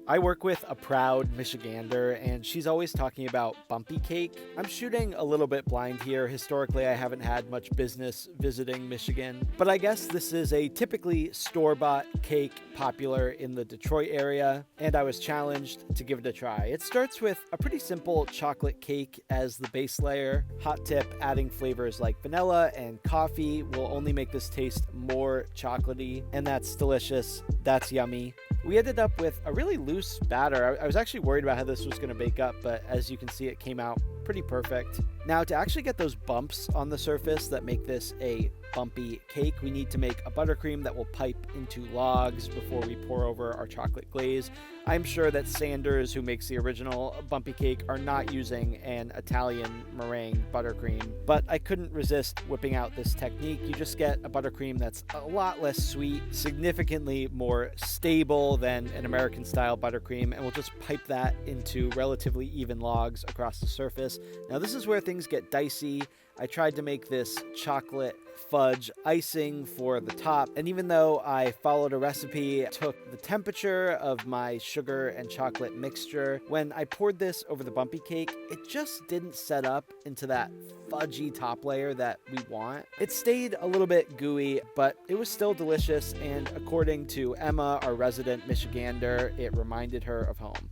I work with a proud Michigander, and she's always talking about Bumpy cake. I'm shooting a little bit blind here. Historically, I haven't had much business visiting Michigan, but I guess this is a typically store-bought cake popular in the Detroit area, and I was challenged to give it a try. It starts with a pretty simple chocolate cake as the base layer. Hot tip, adding flavors like vanilla and coffee will only make this taste more chocolatey, and that's delicious. That's yummy. We ended up with a really loose batter. I was actually worried about how this was going to bake up, but as you can see, it came out pretty perfect. Now, to actually get those bumps on the surface that make this a bumpy cake, we need to make a buttercream that will pipe into logs before we pour over our chocolate glaze. I'm sure that Sanders, who makes the original bumpy cake, are not using an Italian meringue buttercream, but I couldn't resist whipping out this technique. You just get a buttercream that's a lot less sweet, significantly more stable than an American-style buttercream, and we'll just pipe that into relatively even logs across the surface. Now, this is where things get dicey. I tried to make this chocolate fudge icing for the top, and even though I followed a recipe, took the temperature of my sugar and chocolate mixture, when I poured this over the bumpy cake, it just didn't set up into that fudgy top layer that we want. It stayed a little bit gooey, but it was still delicious, and according to Emma, our resident Michigander, it reminded her of home.